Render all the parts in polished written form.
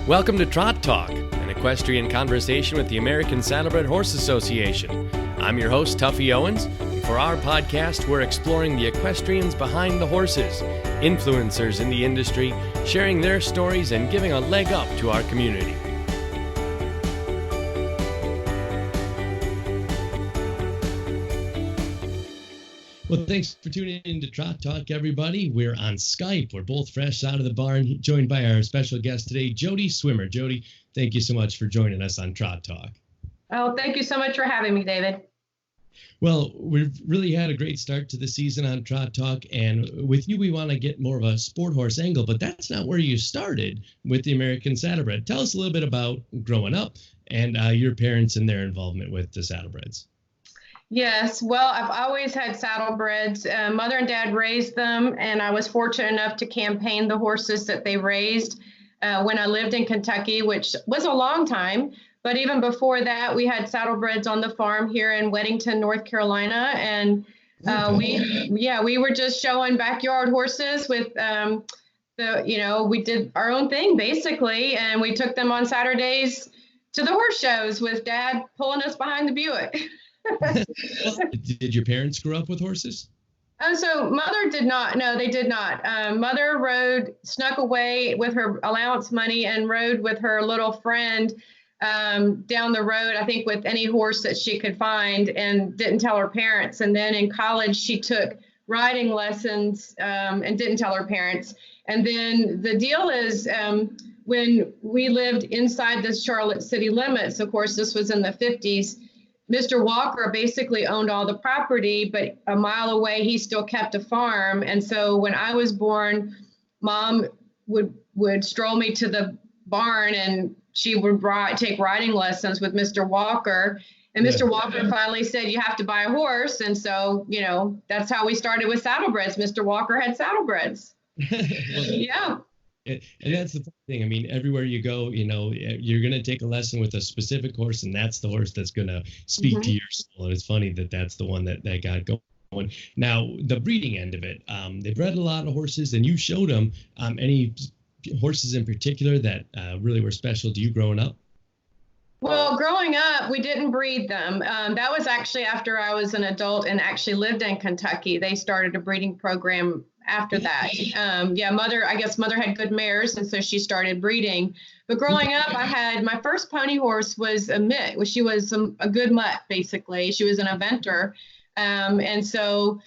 Welcome to Trot Talk, an equestrian conversation with the American Saddlebred Horse Association. I'm your host, Tuffy Owens, and for our podcast, we're exploring the equestrians behind the horses, influencers in the industry, sharing their stories and giving a leg up to our community. Well, thanks for tuning in to Trot Talk, everybody. We're on Skype. We're both fresh out of the barn, joined by our special guest today, Jody Swimmer. Jody, thank you so much for joining us on Trot Talk. Oh, thank you so much for having me, David. Well, we've really had a great start to the season on Trot Talk, and with you, we want to get more of a sport horse angle, but that's not where you started with the American Saddlebred. Tell us a little bit about growing up and your parents and their involvement with the Saddlebreds. Yes, well, I've always had saddlebreds. Mother and dad raised them, and I was fortunate enough to campaign the horses that they raised when I lived in Kentucky, which was a long time. But even before that, we had saddlebreds on the farm here in Weddington, North Carolina, and we were just showing backyard horses with we did our own thing basically, and we took them on Saturdays to the horse shows with Dad pulling us behind the Buick. Did your parents grow up with horses? So Mother did not. No, they did not. Mother snuck away with her allowance money and rode with her little friend down the road, I think with any horse that she could find, and didn't tell her parents. And then in college, she took riding lessons and didn't tell her parents. And then the deal is when we lived inside the Charlotte city limits, of course, this was in the 50s, Mr. Walker basically owned all the property, but a mile away, he still kept a farm. And so when I was born, Mom would stroll me to the barn, and she would take riding lessons with Mr. Walker. And Mr. Walker finally said, you have to buy a horse. And so, that's how we started with saddlebreds. Mr. Walker had saddlebreds. Yeah. And that's the thing. I mean, everywhere you go, you're going to take a lesson with a specific horse, and that's the horse that's going to speak to your soul. And it's funny that that's the one that got going. Now, the breeding end of it, they bred a lot of horses, and you showed them any horses in particular that really were special to you growing up? Well, growing up, we didn't breed them. That was actually after I was an adult and actually lived in Kentucky. They started a breeding program after that. Mother had good mares, and so she started breeding. But growing up, I had my first pony horse was a mitt. She was a good mutt, basically. She was an eventer. And so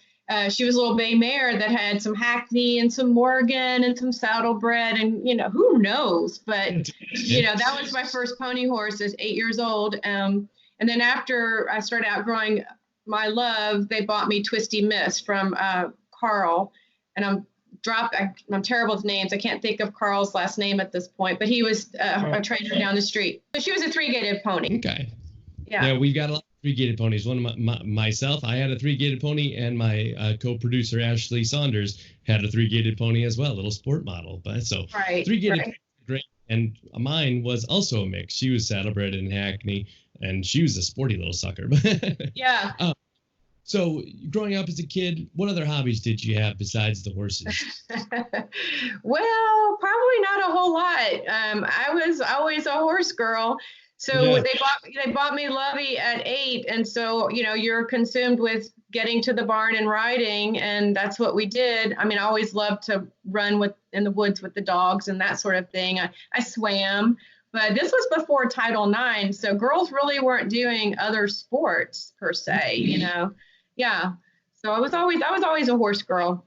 she was a little bay mare that had some Hackney and some Morgan and some Saddlebred, and, who knows? But, that was my first pony horse at 8 years old. And then after I started outgrowing my love, they bought me Twisty Miss from Carl. And I'm terrible with names. I can't think of Carl's last name at this point, but he was a trainer down the street. So she was a three-gated pony. Okay. Yeah, we've got a lot of three-gated ponies. One of myself, I had a three-gated pony, and my co-producer Ashley Saunders had a three-gated pony as well, a little sport model. But so three-gated, great. And mine was also a mix. She was saddlebred in Hackney, and she was a sporty little sucker. Yeah. So growing up as a kid, what other hobbies did you have besides the horses? Well, probably not a whole lot. I was always a horse girl. So they bought me Lovey at 8. And so, you're consumed with getting to the barn and riding. And that's what we did. I mean, I always loved to run in the woods with the dogs and that sort of thing. I swam. But this was before Title IX. So girls really weren't doing other sports per se, Yeah. So I was always a horse girl.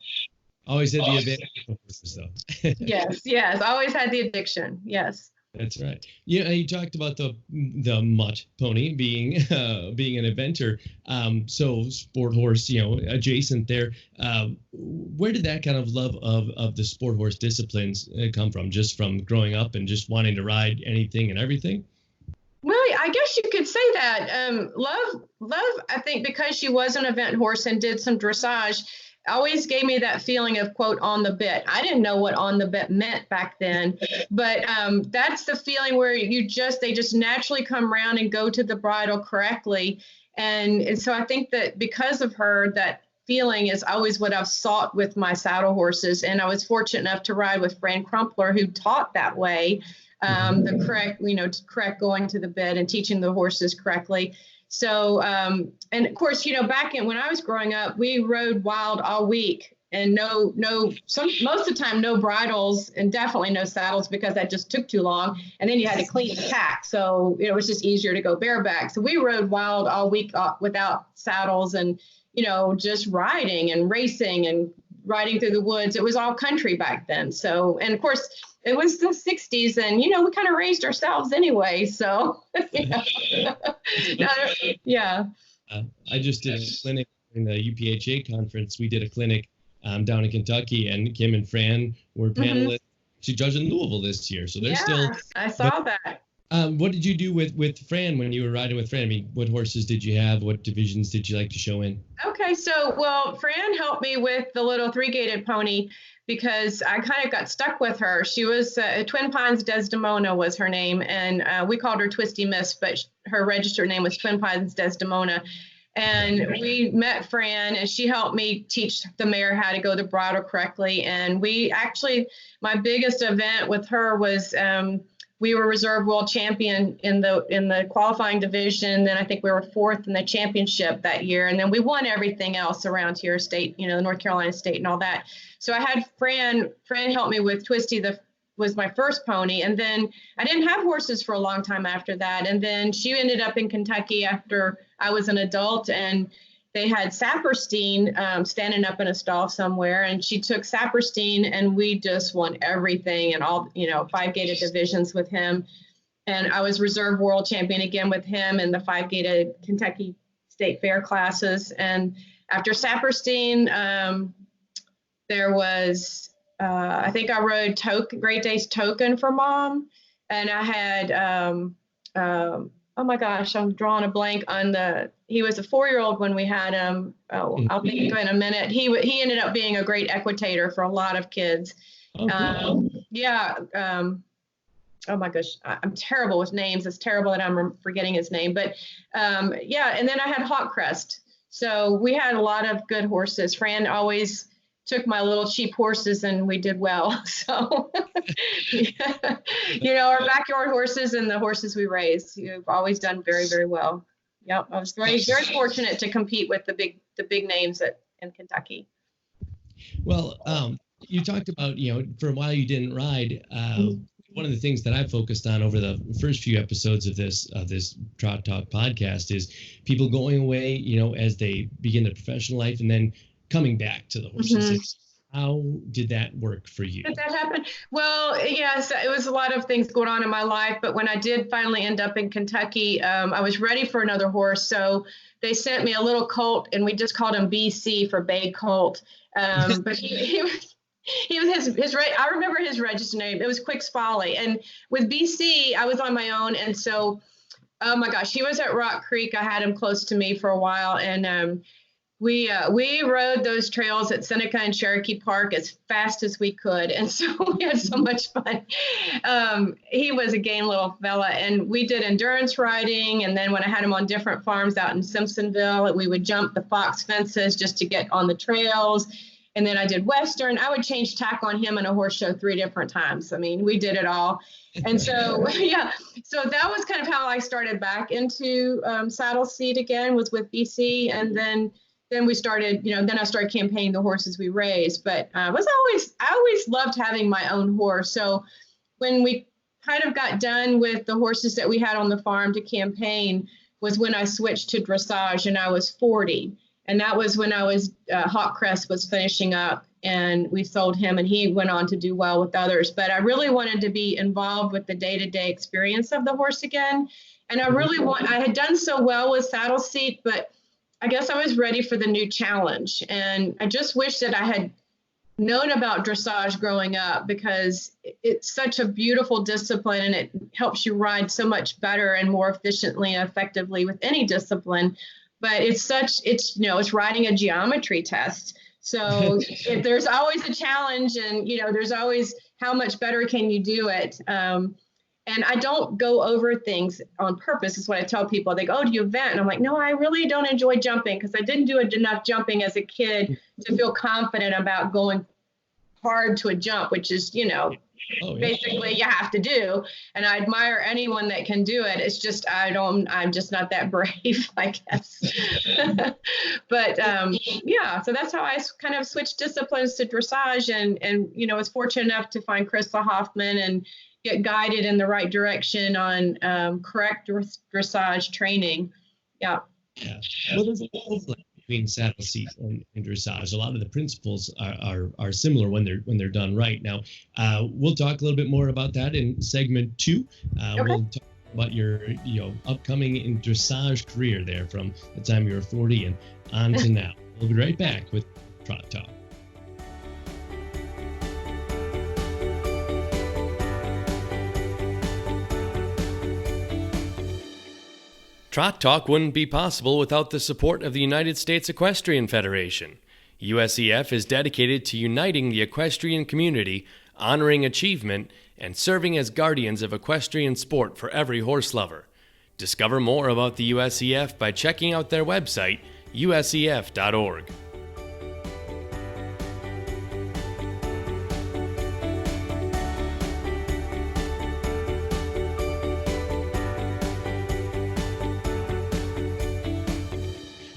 Always had the advantage of horses, though. Yes. Always had the addiction. Yes. That's right. Yeah, you talked about the mutt pony being an inventor. So sport horse, adjacent there. Where did that kind of love of the sport horse disciplines come from? Just from growing up and just wanting to ride anything and everything? Well, I guess you could say that. Love, I think because she was an event horse and did some dressage, always gave me that feeling of, quote, on the bit. I didn't know what on the bit meant back then, but that's the feeling where they just naturally come around and go to the bridle correctly. And so I think that because of her, that feeling is always what I've sought with my saddle horses. And I was fortunate enough to ride with Fran Crumpler, who taught that way, the correct, correct going to the bed and teaching the horses correctly. So, and of course, back when I was growing up, we rode wild all week, and most of the time, no bridles and definitely no saddles, because that just took too long. And then you had to clean the pack. So it was just easier to go bareback. So we rode wild all week without saddles, and, just riding and racing and riding through the woods. It was all country back then. So, and of course, it was the 60s, and, we kind of raised ourselves anyway. So, yeah. I just did a clinic in the UPHA conference. We did a clinic down in Kentucky, and Kim and Fran were panelists to judge in Louisville this year. So they're still. I saw that. What did you do with Fran when you were riding with Fran? I mean, what horses did you have? What divisions did you like to show in? Okay, so, Fran helped me with the little 3-gaited pony, because I kind of got stuck with her. She was Twin Pines Desdemona was her name, and we called her Twisty Miss, but her registered name was Twin Pines Desdemona. And we met Fran, and she helped me teach the mare how to go the bridle correctly. And my biggest event with her was we were reserve world champion in the qualifying division. Then I think we were 4th in the championship that year. And then we won everything else around here, state, the North Carolina state and all that. So I had Fran help me with Twisty, was my first pony. And then I didn't have horses for a long time after that. And then she ended up in Kentucky after I was an adult, and they had Saperstein standing up in a stall somewhere, and she took Saperstein, and we just won everything and all, 5-gaited divisions with him. And I was reserve world champion again with him in the 5-gaited Kentucky State Fair classes. And after Saperstein, there was, I think I rode Great Days Token for Mom. And I had, oh my gosh, I'm drawing a blank on he was a 4-year-old when we had him. Oh, I'll think of it in a minute. He ended up being a great equitator for a lot of kids. Oh, yeah. Oh my gosh, I'm terrible with names. It's terrible that I'm forgetting his name, but yeah. And then I had Hawkcrest. So we had a lot of good horses. Fran always took my little cheap horses, and we did well. So, our backyard horses and the horses we raised, you've always done very, very well. Yep. I was very, very fortunate to compete with the big names in Kentucky. Well, you talked about, for a while you didn't ride. One of the things that I focused on over the first few episodes of this Trot Talk podcast is people going away, as they begin their professional life, and then coming back to the horses. How did that work for you? Did that happen? Well, yes, it was a lot of things going on in my life. But when I did finally end up in Kentucky, I was ready for another horse. So they sent me a little colt, and we just called him BC for Bay Colt. But he was I remember his registered name. It was Quick's Folly. And with BC, I was on my own. And so, oh my gosh, he was at Rock Creek. I had him close to me for a while. And we rode those trails at Seneca and Cherokee Park as fast as we could. And so we had so much fun. He was a game little fella, and we did endurance riding. And then when I had him on different farms out in Simpsonville, we would jump the fox fences just to get on the trails. And then I did Western. I would change tack on him in a horse show 3 different times. I mean, we did it all. And so, yeah, so that was kind of how I started back into saddle seat again, was with BC. And then we started, then I started campaigning the horses we raised. But I always loved having my own horse. So when we kind of got done with the horses that we had on the farm to campaign was when I switched to dressage, and I was 40. And that was when I was, Hawkcrest was finishing up, and we sold him, and he went on to do well with others. But I really wanted to be involved with the day-to-day experience of the horse again. And I had done so well with saddle seat, but I guess I was ready for the new challenge. And I just wish that I had known about dressage growing up, because it's such a beautiful discipline, and it helps you ride so much better and more efficiently and effectively with any discipline. But it's riding a geometry test. So there's always a challenge, and, there's always how much better can you do it. And I don't go over things on purpose, is what I tell people. They go, oh, do you vent? And I'm like, no, I really don't enjoy jumping because I didn't do enough jumping as a kid to feel confident about going hard to a jump, which is, basically you have to do. And I admire anyone that can do it. It's just, I'm just not that brave, I guess. But so that's how I kind of switched disciplines to dressage and was fortunate enough to find Crystal Hoffman and get guided in the right direction on correct dressage training. Yeah. Well, there's a overlap between saddle seat and dressage. A lot of the principles are similar when they're done right. Now, we'll talk a little bit more about that in segment 2. Okay. We'll talk about your upcoming in dressage career there from the time you were 40 and on to now. We'll be right back with Trot Talk. Trot Talk wouldn't be possible without the support of the United States Equestrian Federation. USDF is dedicated to uniting the equestrian community, honoring achievement, and serving as guardians of equestrian sport for every horse lover. Discover more about the USDF by checking out their website, usdf.org.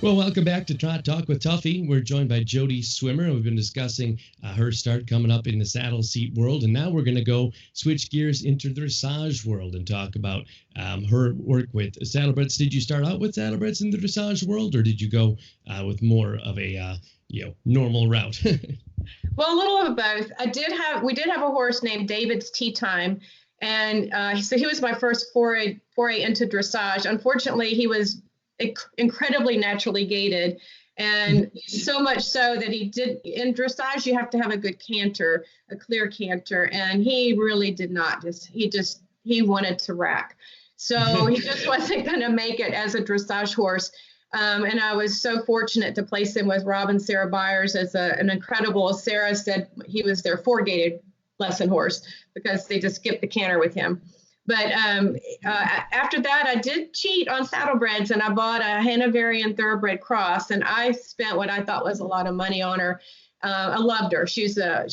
Well, welcome back to Trot Talk with Tuffy. We're joined by Jody Swimmer, and we've been discussing her start coming up in the saddle seat world. And now we're going to go switch gears into the dressage world and talk about her work with saddlebreds. Did you start out with saddlebreds in the dressage world, or did you go with more of a normal route? Well, a little of both. We did have a horse named David's Tea Time, and so he was my first foray into dressage. Unfortunately, he was incredibly naturally gaited, and so much so that in dressage you have to have a good canter, a clear canter, and he really did not. He wanted to rack, so he just wasn't going to make it as a dressage horse. And I was so fortunate to place him with Rob and Sarah Byers as an incredible. Sarah said he was their 4-gaited lesson horse because they just skipped the canter with him. But after that, I did cheat on Saddlebreds, and I bought a Hanoverian Thoroughbred Cross, and I spent what I thought was a lot of money on her. I loved her. She was a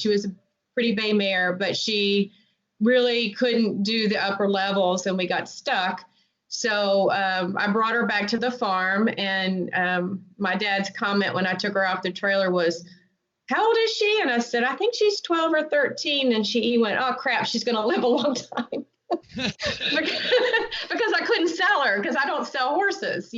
pretty bay mare, but she really couldn't do the upper levels, and we got stuck. So I brought her back to the farm, and my dad's comment when I took her off the trailer was, "How old is she?" And I said, "I think she's 12 or 13." And he went, "Oh crap, she's going to live a long time." because I couldn't sell her because I don't sell horses,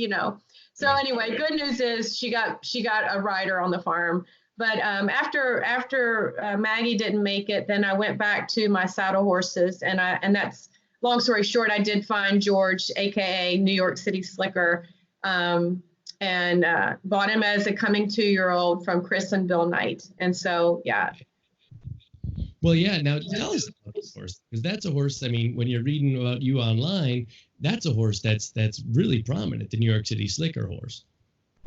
So anyway, good news is she got a rider on the farm. But after Maggie didn't make it, then I went back to my saddle horses, and that's long story short. I did find George, aka New York City Slicker, and bought him as a coming 2-year-old from Chris and Bill Knight. And so Well, yeah. Now tell us about this horse, because that's a horse. I mean, when you're reading about you online, that's a horse that's really prominent, the New York City Slicker horse.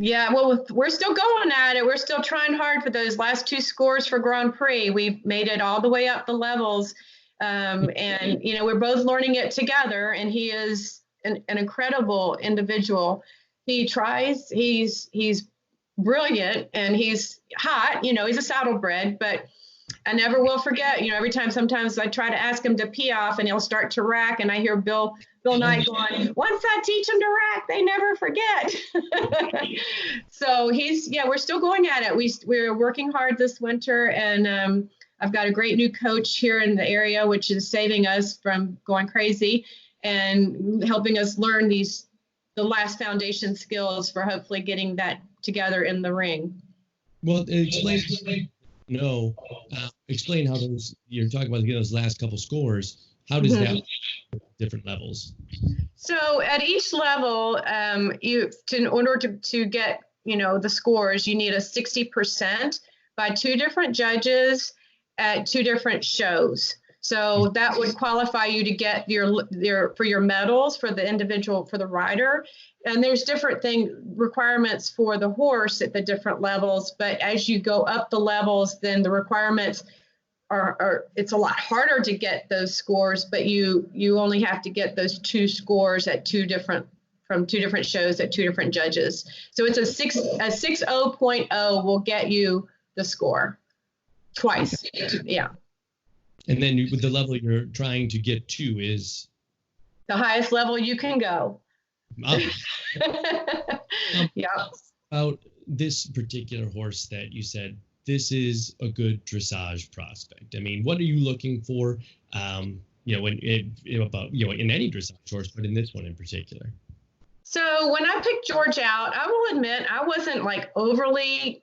Yeah, well, we're still going at it. We're still trying hard for those last 2 scores for Grand Prix. We've made it all the way up the levels, and we're both learning it together. And he is an incredible individual. He tries. He's brilliant, and he's hot. He's a saddlebred, but I never will forget, every time, sometimes I try to ask him to pee off and he'll start to rack, and I hear Bill Knight going, "Once I teach them to rack, they never forget." So we're still going at it. We're working hard this winter, and I've got a great new coach here in the area, which is saving us from going crazy and helping us learn the last foundation skills for hopefully getting that together in the ring. Well, explain how you're talking about those last couple scores. How does that different levels? So at each level, in order to get the scores, you need a 60% by 2 different judges at 2 different shows. So that would qualify you to get your medals for the individual, for the rider. And there's different requirements for the horse at the different levels. But as you go up the levels, then the requirements it's a lot harder to get those scores, but you only have to get those 2 scores at from 2 different shows at 2 different judges. So it's a 6.0 will get you the score twice. Yeah. And then with the level you're trying to get to is the highest level you can go. Yeah. About this particular horse that you said, this is a good dressage prospect. I mean, what are you looking for? In any dressage horse, but in this one in particular. So when I picked George out, I will admit I wasn't like overly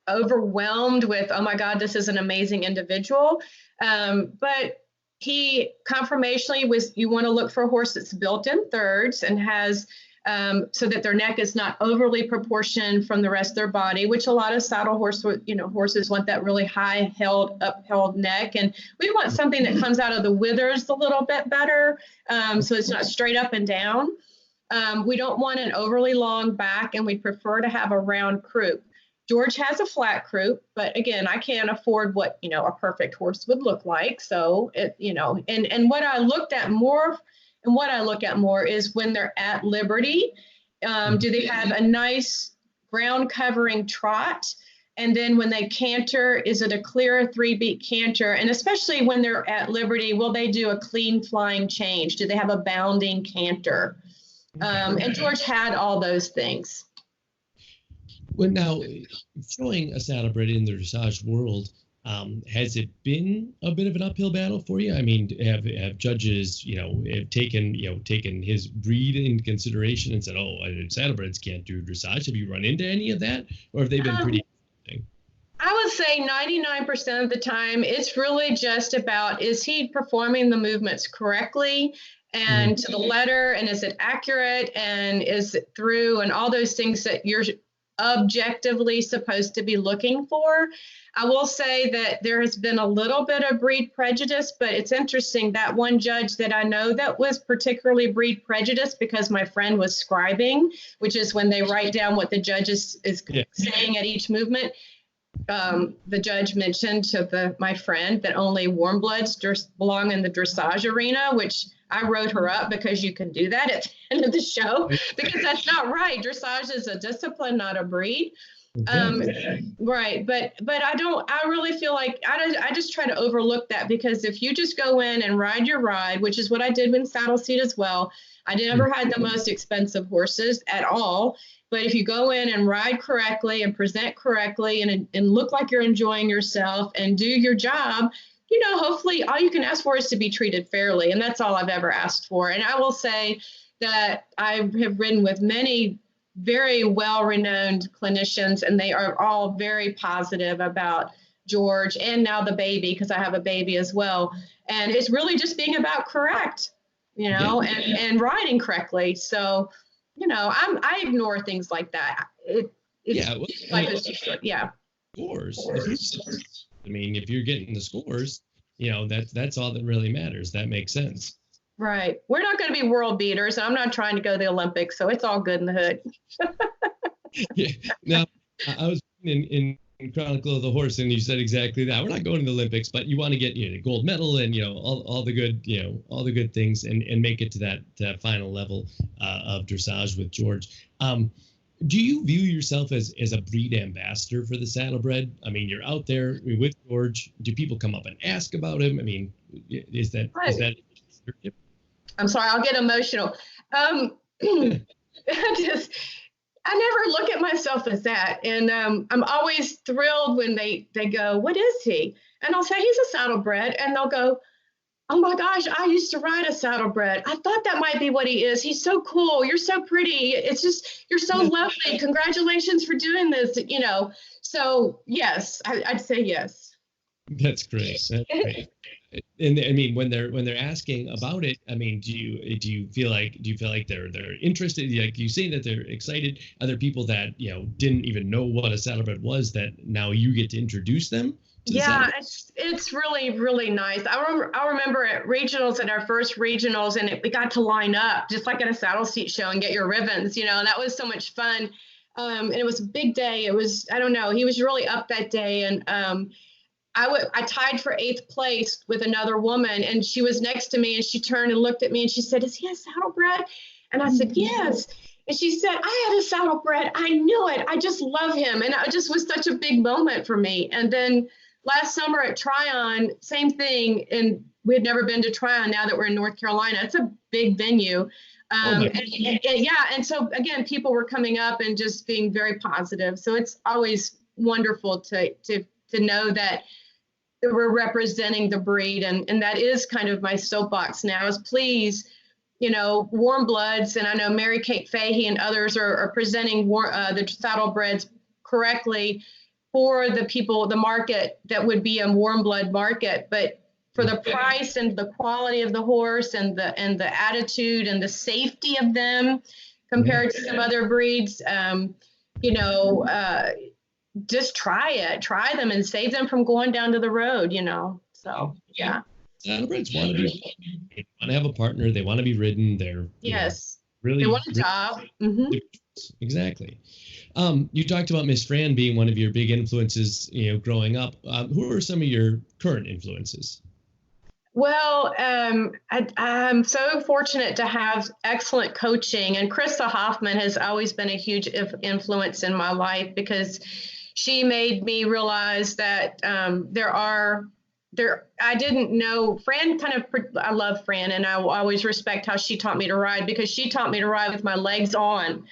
overwhelmed with, oh my God, this is an amazing individual. But he conformationally you want to look for a horse that's built in thirds and has, so that their neck is not overly proportioned from the rest of their body, which a lot of saddle horses want that really high upheld neck. And we want something that comes out of the withers a little bit better. So it's not straight up and down. We don't want an overly long back, and we prefer to have a round croup. George has a flat croup, but again, I can't afford what, a perfect horse would look like. So and what I looked at more and what I look at more is when they're at liberty, do they have a nice ground covering trot? And then when they canter, is it a clear 3-beat canter? And especially when they're at liberty, will they do a clean flying change? Do they have a bounding canter? And George had all those things. Well, now, showing a saddlebred in the dressage world, has it been a bit of an uphill battle for you? I mean, have judges, have taken his breed into consideration and said, oh, saddlebreds can't do dressage? Have you run into any of that, or have they been pretty? I would say 99% of the time, it's really just about, is he performing the movements correctly and to the letter, and is it accurate, and is it through, and all those things that you're objectively supposed to be looking for. I will say that there has been a little bit of breed prejudice, but it's interesting that one judge that I know that was particularly breed prejudice, because my friend was scribing, which is when they write down what the judge is saying at each movement. The judge mentioned to my friend that only warm bloods belong in the dressage arena, which I wrote her up, because you can do that at the end of the show, because that's not right. Dressage is a discipline, not a breed. Right. But I really feel like I just try to overlook that, because if you just go in and ride your ride, which is what I did with Saddle Seat as well. I never had the most expensive horses at all. But if you go in and ride correctly and present correctly and look like you're enjoying yourself and do your job, hopefully all you can ask for is to be treated fairly. And that's all I've ever asked for. And I will say that I have ridden with many very well-renowned clinicians, and they are all very positive about George, and now the baby, because I have a baby as well. And it's really just being about correct, and riding correctly. So, I ignore things like that. Scores. I mean, if you're getting the scores, that's all that really matters. That makes sense. Right. We're not going to be world beaters. I'm not trying to go to the Olympics, so it's all good in the hood. Yeah. Now, I was in Chronicle of the Horse, and you said exactly that. We're not going to the Olympics, but you want to get a gold medal and all the good things, and make it to that final level of dressage with George. Do you view yourself as a breed ambassador for the Saddlebred? I mean, you're out there with George. Do people come up and ask about him? I mean, is that? I'm sorry, I'll get emotional. I never look at myself as that. And I'm always thrilled when they go, what is he? And I'll say, he's a saddlebred. And they'll go, oh my gosh, I used to ride a saddlebred. I thought that might be what he is. He's so cool. You're so pretty. It's just, you're so lovely. Congratulations for doing this, So yes, I'd say yes. That's great. That's great. And I mean, when they're asking about it, I mean, do you feel like they're interested? Like you say that they're excited. Are there people that didn't even know what a saddlebred was, that now you get to introduce them? Yeah, it's really, really nice. I remember at regionals, at our first regionals, and we got to line up just like at a saddle seat show and get your ribbons, and that was so much fun. And it was a big day. It was, I don't know, he was really up that day. And I tied for 8th place with another woman, and she was next to me, and she turned and looked at me and she said, "Is he a saddlebred?" And I said, "Yes." And she said, "I had a saddlebred. I knew it. I just love him." And it just was such a big moment for me. And then last summer at Tryon, same thing. And we had never been to Tryon. Now that we're in North Carolina, it's a big venue. And so again, people were coming up and just being very positive. So it's always wonderful to know that we're representing the breed. And that is kind of my soapbox now, is please, warm bloods. And I know Mary Kate Fahey and others are presenting the Saddlebreds correctly for the people, the market that would be a warm blood market. But for the price and the quality of the horse and the attitude and the safety of them compared to some other breeds, just try them and save them from going down to the road, So, yeah. Saddlebreds want to have a partner. They want to be ridden. They're really, they want a job. Mm-hmm. Exactly. You talked about Miss Fran being one of your big influences, growing up. Who are some of your current influences? Well, I'm so fortunate to have excellent coaching, and Krista Hoffman has always been a huge influence in my life, because she made me realize that I didn't know, Fran I love Fran, and I will always respect how she taught me to ride, because she taught me to ride with my legs on.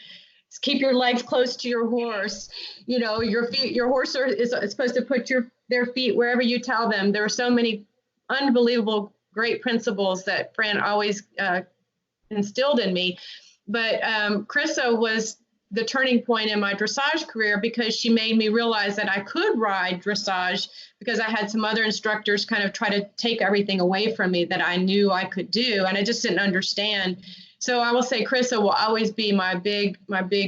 Keep your legs close to your horse. Your feet, your horse is supposed to put their feet wherever you tell them. There are so many unbelievable great principles that Fran always instilled in me. But Krista was the turning point in my dressage career, because she made me realize that I could ride dressage, because I had some other instructors kind of try to take everything away from me that I knew I could do, and I just didn't understand. So I will say Krista will always be my big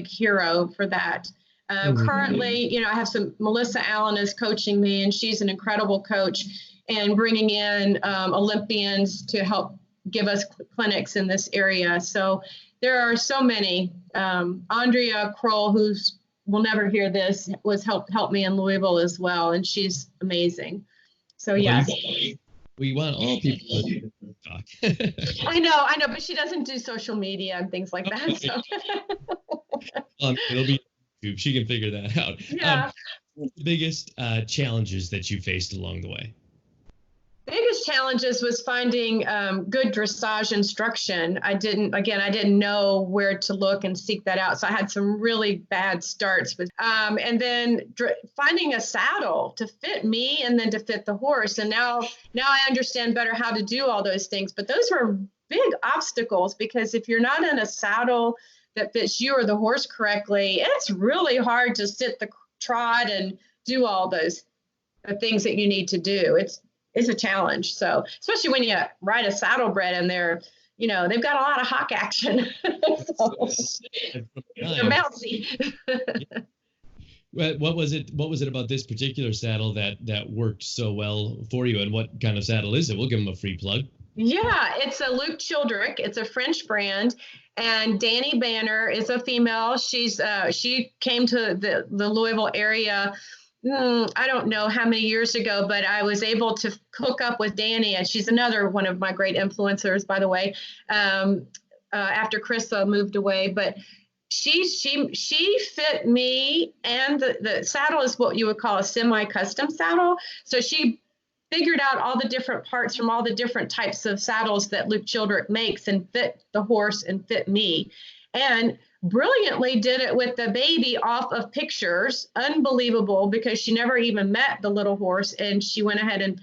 hero for that. Currently, I have Melissa Allen is coaching me, and she's an incredible coach, and bringing in Olympians to help give us clinics in this area. So there are so many. Andrea Kroll, who will never hear this, was helped me in Louisville as well, and she's amazing. So yes. We want all people to talk. I know, but she doesn't do social media and things like that. So. It'll be YouTube. She can figure that out. Yeah. What are the biggest challenges that you faced along the way? Biggest challenges was finding good dressage instruction. I didn't know where to look and seek that out. So I had some really bad starts with, and then finding a saddle to fit me and then to fit the horse. And now I understand better how to do all those things. But those were big obstacles, because if you're not in a saddle that fits you or the horse correctly, it's really hard to sit the trot and do all those things that you need to do. It's a challenge. So especially when you ride a saddlebred and they've got a lot of hock action. They're bouncy. What was it about this particular saddle that worked so well for you, and what kind of saddle is it? We'll give them a free plug. Yeah, it's a Luke Childrick. It's a French brand. And Danny Banner is a female. She came to the Louisville area, I don't know how many years ago, but I was able to hook up with Danny, and she's another one of my great influencers, by the way, after Krista moved away. But she fit me, and the saddle is what you would call a semi-custom saddle. So she figured out all the different parts from all the different types of saddles that Luke Childrick makes and fit the horse and fit me. And brilliantly did it with the baby off of pictures. Unbelievable, because she never even met the little horse, and she went ahead and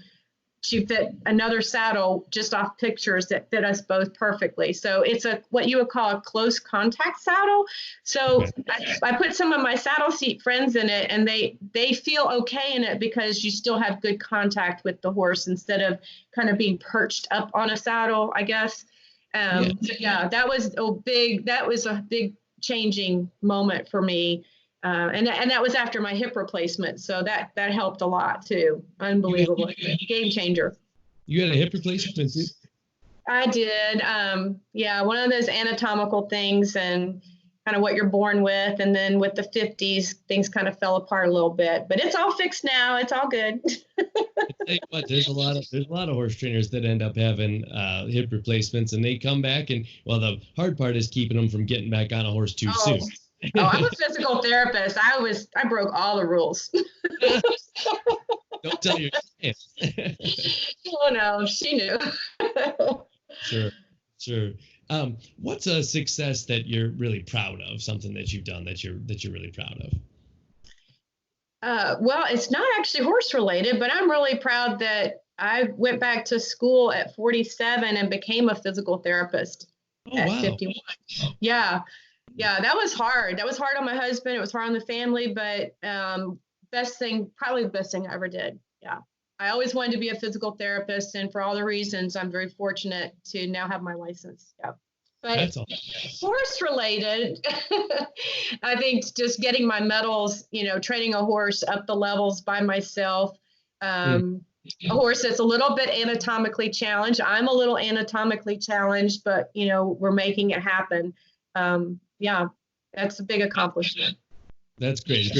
she fit another saddle just off pictures that fit us both perfectly. So it's what you would call a close contact saddle. So I put some of my saddle seat friends in it, and they feel okay in it, because you still have good contact with the horse instead of kind of being perched up on a saddle, I guess. So yeah, that was a big changing moment for me. And that was after my hip replacement. So that helped a lot too. Unbelievable. Game changer. You had a hip replacement too? I did. One of those anatomical things. And kind of what you're born with. And then with the 50s, things kind of fell apart a little bit, but it's all fixed now. It's all good. Tell you what, there's a lot of horse trainers that end up having hip replacements, and they come back, and well, the hard part is keeping them from getting back on a horse too soon. I'm a physical therapist. I broke all the rules. Don't tell your clients. Oh no, she knew. Sure. What's a success that you're really proud of? Something that you've done that you're really proud of? Well, it's not actually horse related, but I'm really proud that I went back to school at 47 and became a physical therapist at 51. Yeah, that was hard. That was hard on my husband. It was hard on the family, but probably the best thing I ever did. Yeah. I always wanted to be a physical therapist, and for all the reasons, I'm very fortunate to now have my license. Yeah. But horse related, I think just getting my medals, training a horse up the levels by myself. A horse that's a little bit anatomically challenged. I'm a little anatomically challenged, but we're making it happen. Yeah, that's a big accomplishment. That's great.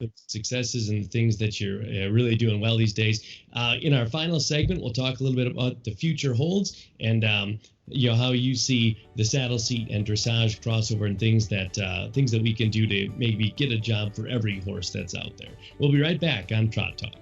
The successes and the things that you're really doing well these days. In our final segment, we'll talk a little bit about the future holds and how you see the saddle seat and dressage crossover and things that we can do to maybe get a job for every horse that's out there. We'll be right back on Trot Talk.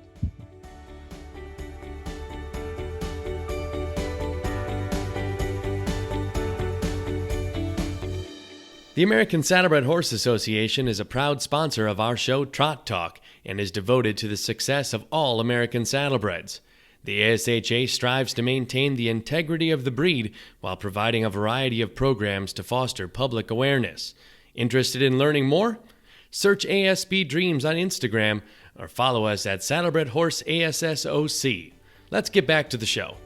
The American Saddlebred Horse Association is a proud sponsor of our show Trot Talk and is devoted to the success of all American Saddlebreds. The ASHA strives to maintain the integrity of the breed while providing a variety of programs to foster public awareness. Interested in learning more? Search ASB Dreams on Instagram or follow us at Saddlebred Horse ASSOC. Let's get back to the show.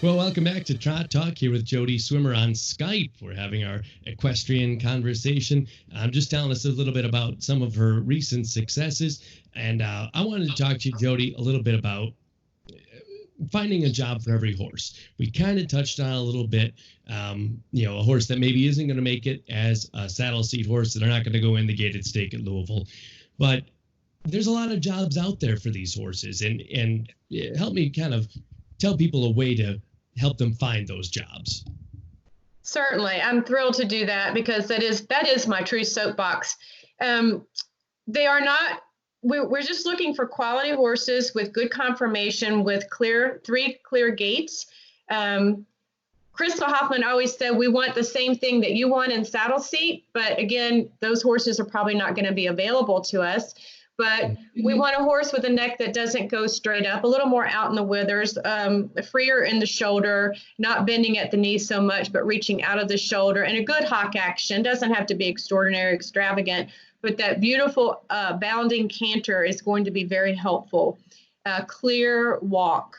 Well, welcome back to Trot Talk here with Jody Swimmer on Skype. We're having our equestrian conversation. I'm just telling us a little bit about some of her recent successes. And I wanted to talk to you, Jody, a little bit about finding a job for every horse. We kind of touched on a little bit, a horse that maybe isn't going to make it as a saddle seat horse, that are not going to go in the gaited stake at Louisville. But there's a lot of jobs out there for these horses. And help me kind of tell people a way to help them find those jobs. Certainly. I'm thrilled to do that because that is my true soapbox. They are not, we're just looking for quality horses with good conformation, with three clear gaits. Crystal Hoffman always said, we want the same thing that you want in saddle seat, but again, those horses are probably not going to be available to us. But we want a horse with a neck that doesn't go straight up, a little more out in the withers, freer in the shoulder, not bending at the knee so much, but reaching out of the shoulder, and a good hock action. Doesn't have to be extraordinary, extravagant, but that beautiful bounding canter is going to be very helpful. Clear walk.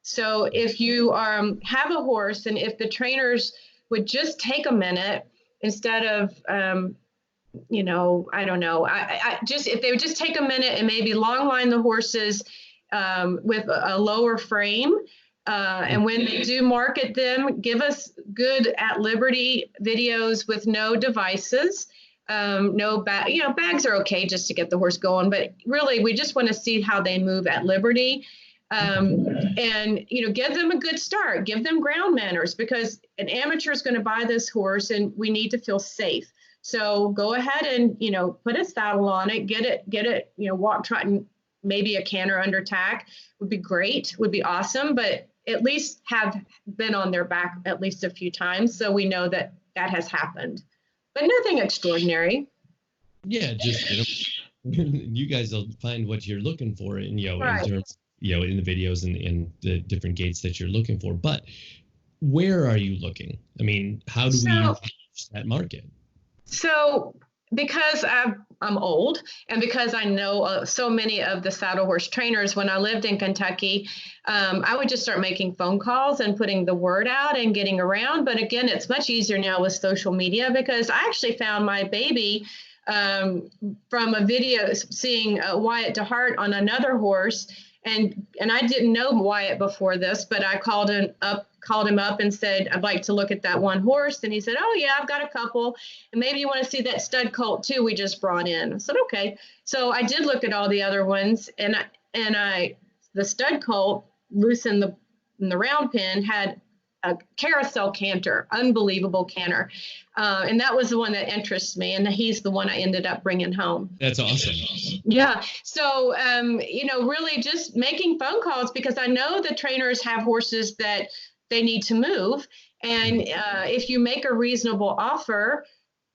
So if you have a horse, and if the trainers would just take a minute instead of I don't know. If they would just take a minute and maybe long line the horses with a lower frame, and when they do market them, give us good at liberty videos with no devices, no bag. Bags are okay just to get the horse going, but really we just want to see how they move at liberty. And give them a good start. Give them ground manners, because an amateur is going to buy this horse, and we need to feel safe. So go ahead and, put a saddle on it, get it, walk, trot, and maybe a canter under tack would be great, would be awesome, but at least have been on their back at least a few times, so we know that has happened, but nothing extraordinary. Yeah, just, you guys will find what you're looking for, and, right. In terms, in the videos and in the different gaits that you're looking for. But where are you looking? I mean, how do we reach that market? So because I'm old, and because I know so many of the saddle horse trainers, when I lived in Kentucky, I would just start making phone calls and putting the word out and getting around. But again, it's much easier now with social media, because I actually found my baby from a video seeing Wyatt DeHart on another horse. And I didn't know Wyatt before this, but I called him up and said, I'd like to look at that one horse. And he said, oh yeah, I've got a couple. And maybe you want to see that stud colt too we just brought in. I said, okay. So I did look at all the other ones, and the stud colt loose in the round pen had a carousel canter, unbelievable canter. And that was the one that interests me. And he's the one I ended up bringing home. That's awesome. Yeah. So, really just making phone calls, because I know the trainers have horses that they need to move. And if you make a reasonable offer,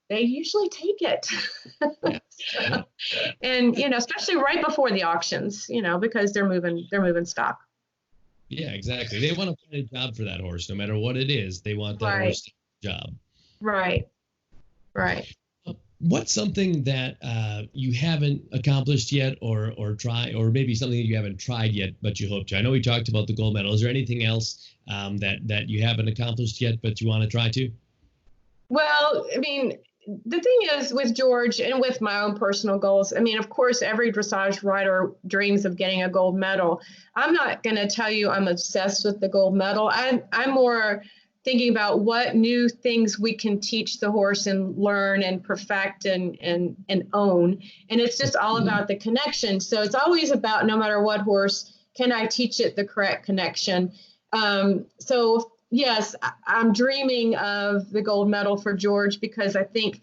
they usually take it. And, especially right before the auctions, because they're moving stock. Yeah, exactly. They want to find a job for that horse, no matter what it is. They want that horse to have a job. Right. What's something that you haven't accomplished yet, or try, or maybe something that you haven't tried yet but you hope to? I know we talked about the gold medal. Is there anything else that you haven't accomplished yet but you want to try to? Well, I mean, the thing is with George and with my own personal goals, I mean, of course, every dressage rider dreams of getting a gold medal. I'm not going to tell you I'm obsessed with the gold medal. I'm more thinking about what new things we can teach the horse and learn and perfect and own. And it's just all about the connection. So it's always about, no matter what horse, can I teach it the correct connection? So yes, I'm dreaming of the gold medal for George, because I think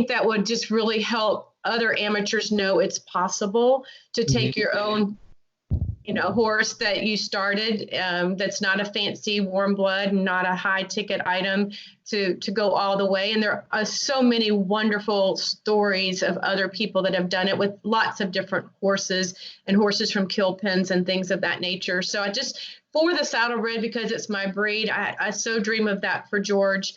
that would just really help other amateurs know it's possible to take your own, horse that you started, that's not a fancy warm blood and not a high ticket item, to go all the way. And there are so many wonderful stories of other people that have done it with lots of different horses and horses from kill pens and things of that nature. So for the Saddlebred, because it's my breed, I so dream of that for George,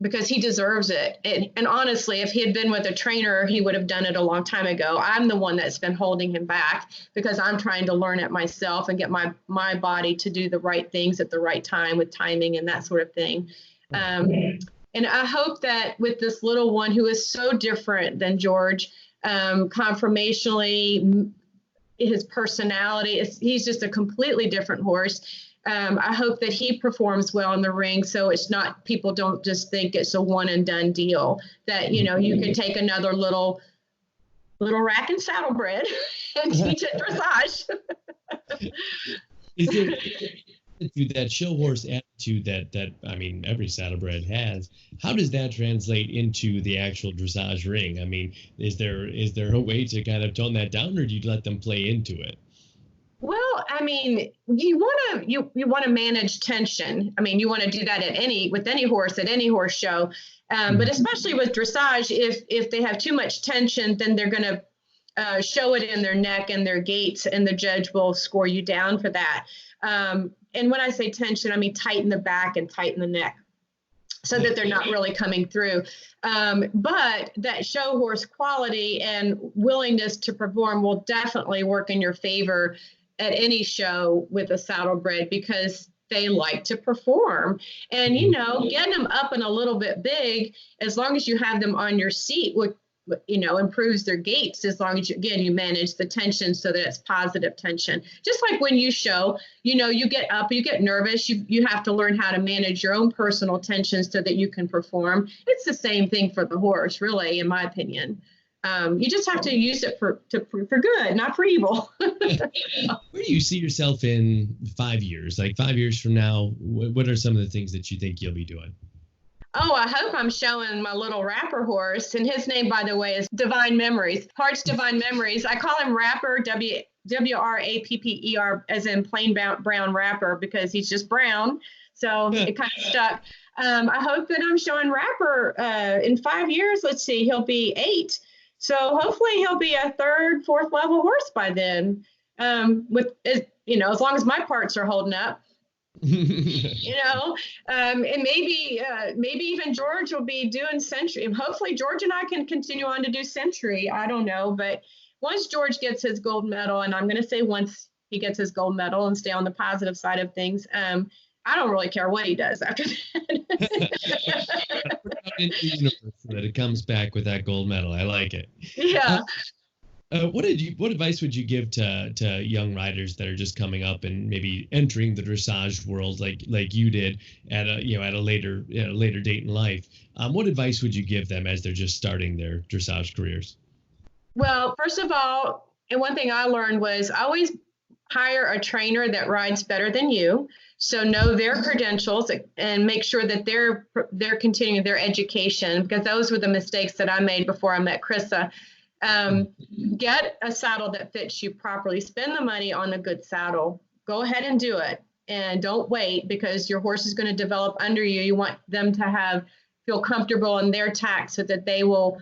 because he deserves it. And honestly, if he had been with a trainer, he would have done it a long time ago. I'm the one that's been holding him back, because I'm trying to learn it myself and get my body to do the right things at the right time with timing and that sort of thing. And I hope that with this little one, who is so different than George, conformationally, his personality, he's just a completely different horse. I hope that he performs well in the ring, so it's not, people don't just think it's a one and done deal, that, you can take another little rack and saddlebred and teach it dressage. Is there that show horse attitude that I mean, every saddlebred has? How does that translate into the actual dressage ring? I mean, is there a way to kind of tone that down, or do you let them play into it? Well, I mean, you want to manage tension. I mean, you want to do that with any horse at any horse show, but especially with dressage, if they have too much tension, then they're going to show it in their neck and their gaits, and the judge will score you down for that. And when I say tension, I mean tighten the back and tighten the neck, so that they're not really coming through. But that show horse quality and willingness to perform will definitely work in your favor at any show with a saddlebred, because they like to perform. And, getting them up and a little bit big, as long as you have them on your seat, improves their gaits, as long as you manage the tension so that it's positive tension. Just like when you show, you get up, you get nervous, you have to learn how to manage your own personal tension so that you can perform. It's the same thing for the horse, really, in my opinion. You just have to use it for good, not for evil. Where do you see yourself in 5 years? Like 5 years from now, what are some of the things that you think you'll be doing? Oh, I hope I'm showing my little Rapper horse. And his name, by the way, is Divine Memories. Heart's Divine Memories. I call him Rapper, WRAPPER, as in plain brown Rapper, because he's just brown. So it kind of stuck. I hope that I'm showing Rapper in 5 years. Let's see, he'll be 8. So hopefully he'll be a 3rd, 4th level horse by then, as long as my parts are holding up. And maybe even George will be doing century. And hopefully George and I can continue on to do century. I don't know, but once George gets his gold medal, and I'm going to say once he gets his gold medal and stay on the positive side of things, I don't really care what he does after that. Into the universe so that it comes back with that gold medal. I like it. Yeah. What advice would you give to young riders that are just coming up and maybe entering the dressage world like you did at a later date in life? What advice would you give them as they're just starting their dressage careers? Well, first of all, and one thing I learned was always hire a trainer that rides better than you. So know their credentials and make sure that they're continuing their education, because those were the mistakes that I made before I met Krista. Get a saddle that fits you properly. Spend the money on a good saddle. Go ahead and do it. And don't wait, because your horse is going to develop under you. You want them to feel comfortable in their tack so that they will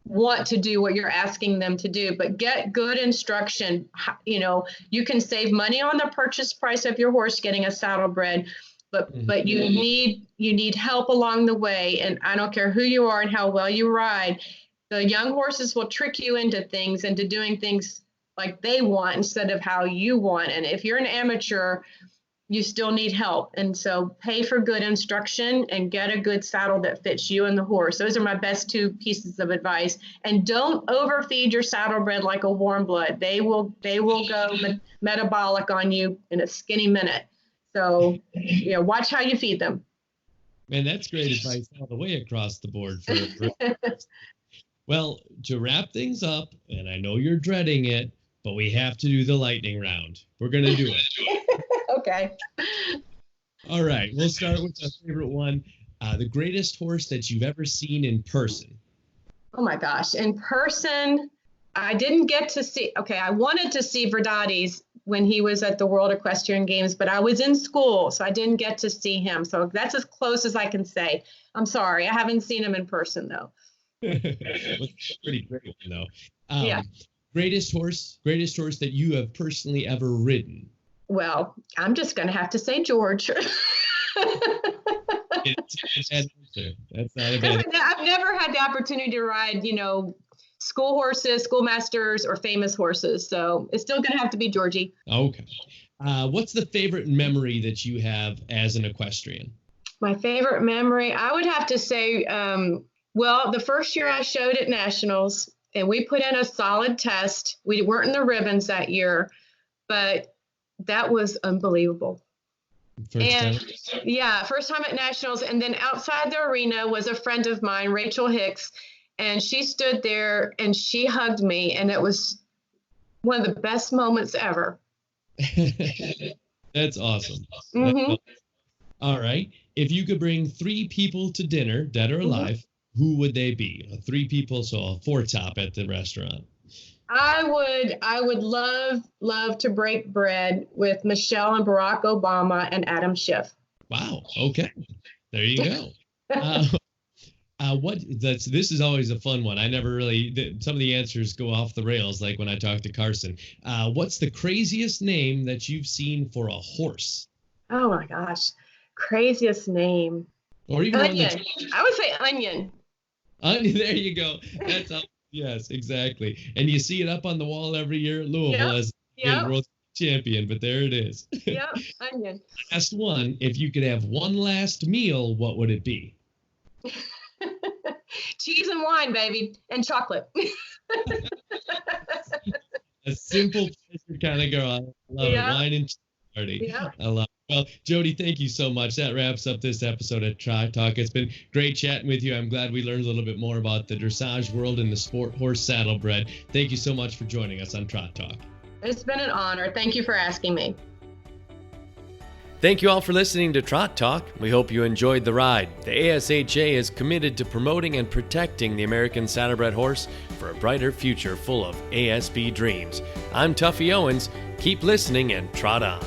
want to do what you're asking them to do. But get good instruction. You can save money on the purchase price of your horse getting a saddlebred, but you need help along the way. And I don't care who you are and how well you ride. The young horses will trick you into doing things like they want instead of how you want. And if you're an amateur, you still need help. And so pay for good instruction and get a good saddle that fits you and the horse. Those are my best two pieces of advice. And don't overfeed your saddlebred like a warm blood. They will go metabolic on you in a skinny minute. So, watch how you feed them. Man, that's great advice all the way across the board. Well, to wrap things up, and I know you're dreading it, but we have to do the lightning round. We're going to do it. Okay. All right. We'll start with our favorite one. The greatest horse that you've ever seen in person. Oh, my gosh. In person, I didn't get to see. Okay, I wanted to see Verdades when he was at the World Equestrian Games, but I was in school, so I didn't get to see him. So that's as close as I can say. I'm sorry. I haven't seen him in person, though. Pretty great one, though. Yeah. Greatest horse that you have personally ever ridden. Well, I'm just going to have to say George. That's not a bad. I've never had the opportunity to ride, school horses, schoolmasters, or famous horses. So it's still going to have to be Georgie. Okay. What's the favorite memory that you have as an equestrian? My favorite memory, I would have to say, well, the first year I showed at Nationals, and we put in a solid test. We weren't in the ribbons that year, but that was unbelievable. First time at Nationals. And then outside the arena was a friend of mine, Rachel Hicks, and she stood there and she hugged me, and it was one of the best moments ever. That's awesome. Mm-hmm. All right. If you could bring 3 people to dinner, dead or alive, who would they be? 3 people, so a 4-top at the restaurant. I would love to break bread with Michelle and Barack Obama and Adam Schiff. Wow. Okay. There you go. This is always a fun one. I never really, some of the answers go off the rails, like when I talk to Carson. What's the craziest name that you've seen for a horse? Oh my gosh. Craziest name. Or even Onion. I would say Onion. Onion, there you go. That's yes, exactly. And you see it up on the wall every year at Louisville as world champion, but there it is. Yep, Onion. Last one. If you could have one last meal, what would it be? Cheese and wine, baby, and chocolate. A simple kind of girl. I love it. Wine and party. Yeah. I love it. Well, Jody, thank you so much. That wraps up this episode of Trot Talk. It's been great chatting with you. I'm glad we learned a little bit more about the dressage world and the sport horse saddlebred. Thank you so much for joining us on Trot Talk. It's been an honor. Thank you for asking me. Thank you all for listening to Trot Talk. We hope you enjoyed the ride. The ASHA is committed to promoting and protecting the American Saddlebred horse for a brighter future full of ASB dreams. I'm Tuffy Owens. Keep listening and trot on.